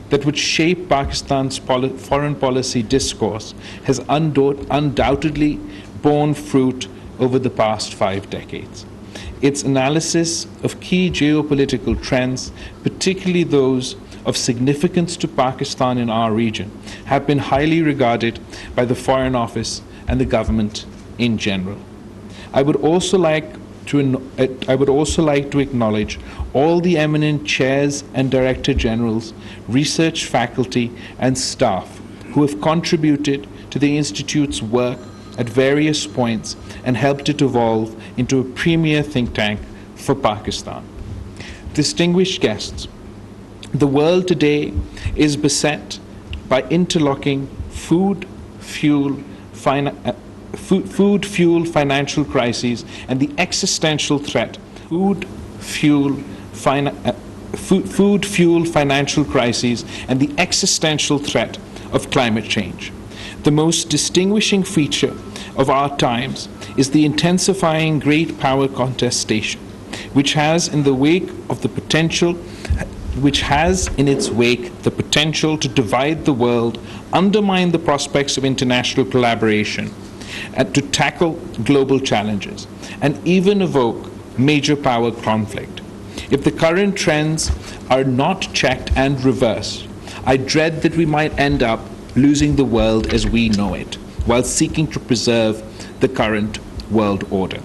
that would shape Pakistan's foreign policy discourse has undoubtedly borne fruit over the past 5 decades. Its analysis of key geopolitical trends, particularly those of significance to Pakistan in our region, have been highly regarded by the Foreign Office and the government in general. I would also like to acknowledge all the eminent chairs and director generals, research faculty, and staff who have contributed to the Institute's work at various points and helped it evolve into a premier think tank for Pakistan. Distinguished guests, the world today is beset by interlocking food, fuel, financial crises, and the existential threat. Food, fuel, financial crises, and the existential threat of climate change. The most distinguishing feature of our times is the intensifying great power contestation, which has in its wake the potential to divide the world, undermine the prospects of international collaboration, and to tackle global challenges, and even evoke major power conflict. If the current trends are not checked and reversed, I dread that we might end up losing the world as we know it, while seeking to preserve the current world order.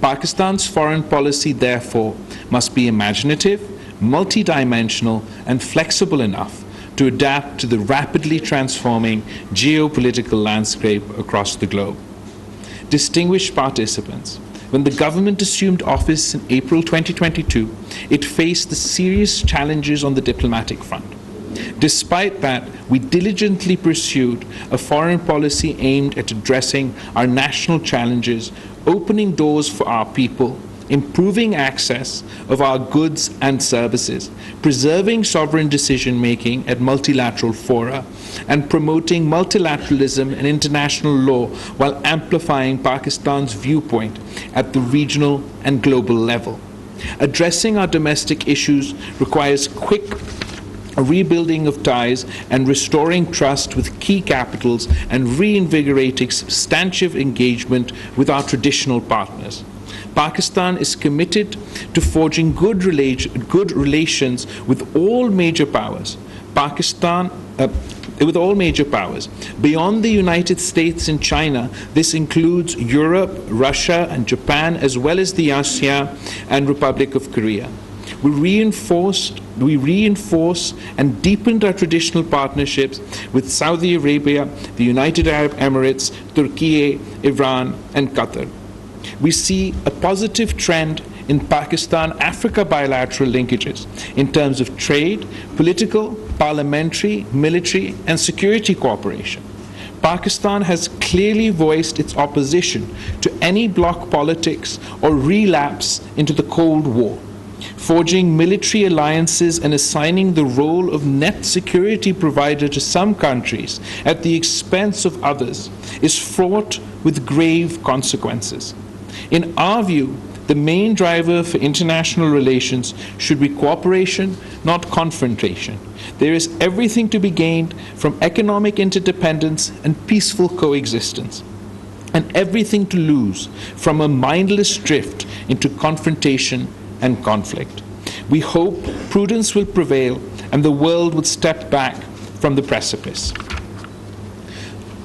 Pakistan's foreign policy, therefore, must be imaginative, multidimensional, and flexible enough to adapt to the rapidly transforming geopolitical landscape across the globe. Distinguished participants, when the government assumed office in April 2022, it faced the serious challenges on the diplomatic front. Despite that, we diligently pursued a foreign policy aimed at addressing our national challenges, opening doors for our people, improving access of our goods and services, preserving sovereign decision-making at multilateral fora, and promoting multilateralism and international law while amplifying Pakistan's viewpoint at the regional and global level. Addressing our domestic issues requires quick rebuilding of ties and restoring trust with key capitals and reinvigorating substantive engagement with our traditional partners. Pakistan is committed to forging good relations with all major powers. Beyond the United States and China, this includes Europe, Russia, and Japan, as well as the ASEAN and Republic of Korea. We reinforce and deepened our traditional partnerships with Saudi Arabia, the United Arab Emirates, Turkey, Iran, and Qatar. We see a positive trend in Pakistan-Africa bilateral linkages in terms of trade, political, parliamentary, military, and security cooperation. Pakistan has clearly voiced its opposition to any bloc politics or relapse into the Cold War. Forging military alliances and assigning the role of net security provider to some countries at the expense of others is fraught with grave consequences. In our view, the main driver for international relations should be cooperation, not confrontation. There is everything to be gained from economic interdependence and peaceful coexistence, and everything to lose from a mindless drift into confrontation and conflict. We hope prudence will prevail and the world will step back from the precipice.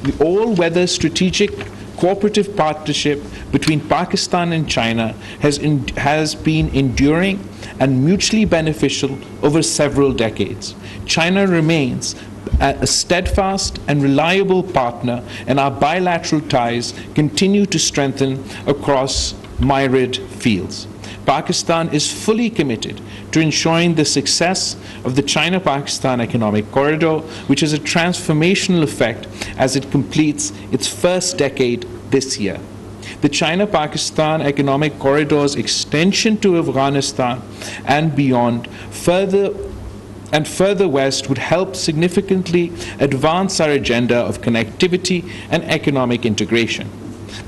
The all-weather strategic cooperative partnership between Pakistan and China has been enduring and mutually beneficial over several decades. China remains a steadfast and reliable partner, and our bilateral ties continue to strengthen across myriad fields. Pakistan is fully committed to ensuring the success of the China-Pakistan Economic Corridor, which has a transformational effect as it completes its first decade this year. The China-Pakistan Economic Corridor's extension to Afghanistan and beyond, further west, would help significantly advance our agenda of connectivity and economic integration.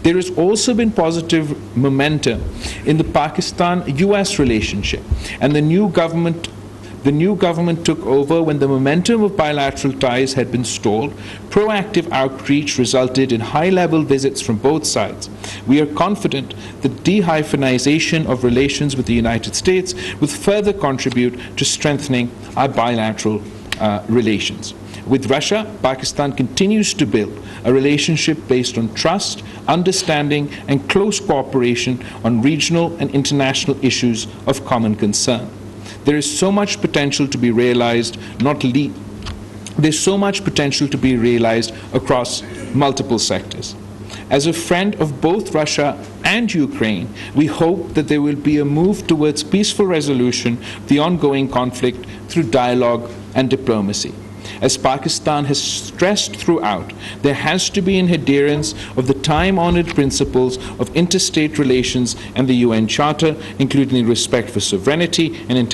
There has also been positive momentum in the Pakistan-US relationship, and the new government The new government took over when the momentum of bilateral ties had been stalled. Proactive outreach resulted in high-level visits from both sides. We are confident that de-hyphenization of relations with the United States will further contribute to strengthening our bilateral relations. With Russia, Pakistan continues to build a relationship based on trust, understanding, and close cooperation on regional and international issues of common concern. There is so much potential to be realized, there's so much potential to be realized across multiple sectors. As a friend of both Russia and Ukraine, we hope that there will be a move towards peaceful resolution of the ongoing conflict through dialogue and diplomacy. As Pakistan has stressed throughout, there has to be an adherence of the time-honored principles of interstate relations and the UN Charter, including respect for sovereignty and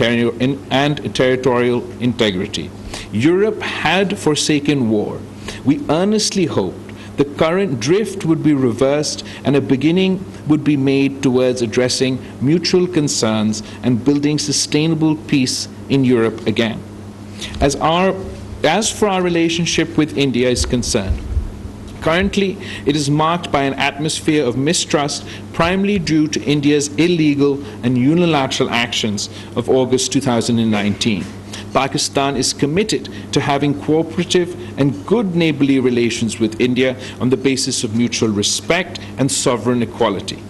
territorial integrity. Europe had forsaken war. We earnestly hoped the current drift would be reversed and a beginning would be made towards addressing mutual concerns and building sustainable peace in Europe again. As for our relationship with India is concerned, currently it is marked by an atmosphere of mistrust, primarily due to India's illegal and unilateral actions of August 2019. Pakistan is committed to having cooperative and good neighborly relations with India on the basis of mutual respect and sovereign equality.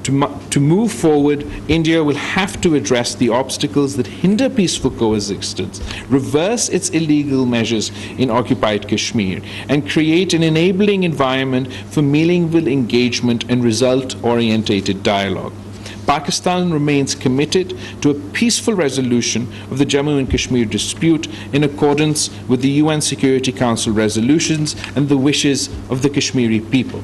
To move forward, India will have to address the obstacles that hinder peaceful coexistence, reverse its illegal measures in occupied Kashmir, and create an enabling environment for meaningful engagement and result-oriented dialogue. Pakistan remains committed to a peaceful resolution of the Jammu and Kashmir dispute in accordance with the UN Security Council resolutions and the wishes of the Kashmiri people.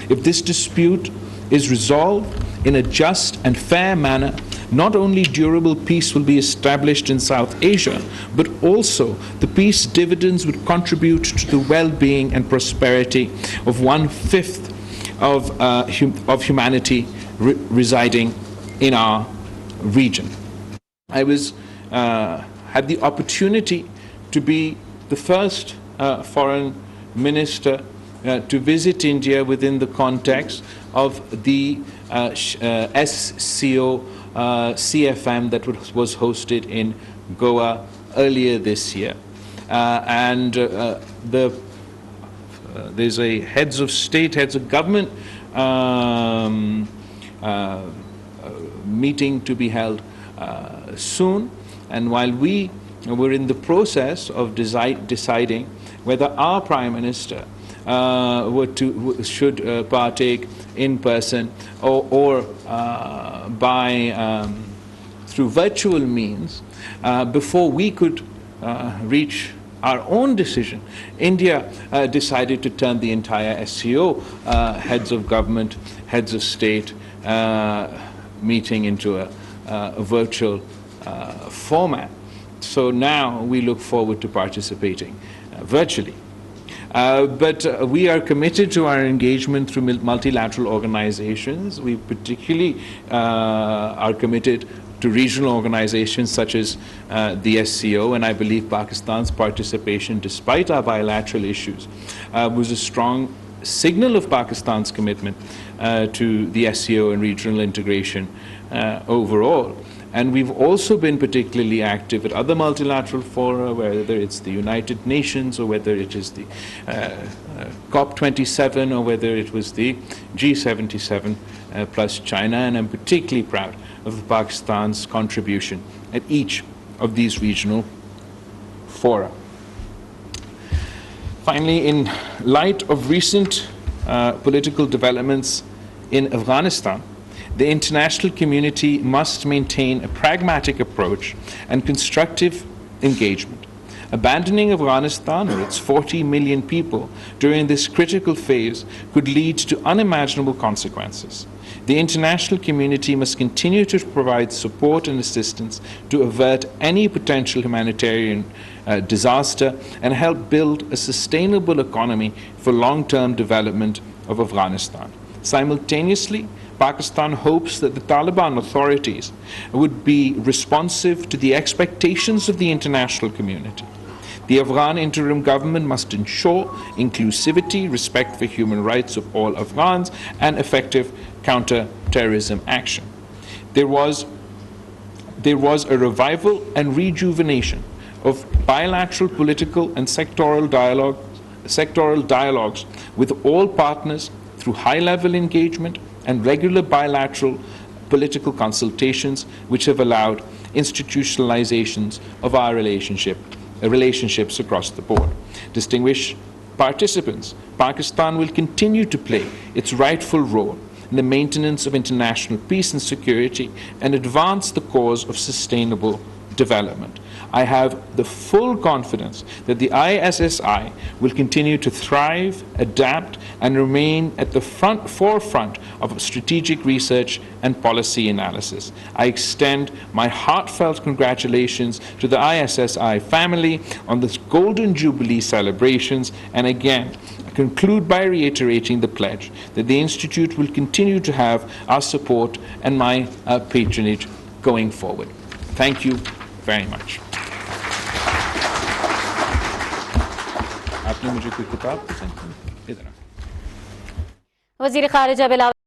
If this dispute is resolved in a just and fair manner, not only durable peace will be established in South Asia, but also the peace dividends would contribute to the well-being and prosperity of 1/5 of humanity residing in our region. I had the opportunity to be the first foreign minister to visit India within the context of the SCO CFM that was hosted in Goa earlier this year. There's a heads of state, heads of government meeting to be held soon. And while we were in the process of deciding whether our Prime Minister should partake in person or through virtual means, before we could reach our own decision, India decided to turn the entire SCO heads of government, heads of state meeting into a virtual format. So now we look forward to participating virtually. But we are committed to our engagement through multilateral organizations. We particularly are committed to regional organizations such as the SCO, and I believe Pakistan's participation, despite our bilateral issues, was a strong signal of Pakistan's commitment to the SCO and regional integration overall. And we've also been particularly active at other multilateral fora, whether it's the United Nations or whether it is the COP27 or whether it was the G77 plus China. And I'm particularly proud of Pakistan's contribution at each of these regional fora. Finally, in light of recent political developments in Afghanistan, the international community must maintain a pragmatic approach and constructive engagement. Abandoning Afghanistan or its 40 million people during this critical phase could lead to unimaginable consequences. The international community must continue to provide support and assistance to avert any potential humanitarian disaster and help build a sustainable economy for long-term development of Afghanistan. Simultaneously, Pakistan hopes that the Taliban authorities would be responsive to the expectations of the international community. The Afghan interim government must ensure inclusivity, respect for human rights of all Afghans, and effective counter-terrorism action. There was a revival and rejuvenation of bilateral political and sectoral dialogues with all partners through high-level engagement and regular bilateral political consultations, which have allowed institutionalizations of our relationships across the board. Distinguished participants, Pakistan will continue to play its rightful role in the maintenance of international peace and security and advance the cause of sustainable development. I have the full confidence that the ISSI will continue to thrive, adapt, and remain at the forefront of strategic research and policy analysis. I extend my heartfelt congratulations to the ISSI family on this Golden Jubilee celebrations, and again, conclude by reiterating the pledge that the Institute will continue to have our support and my patronage going forward. Thank you very much. आपने मुझे कोई किताब पसंद की? इधर वज़ीर ख़ारिजा बिलावल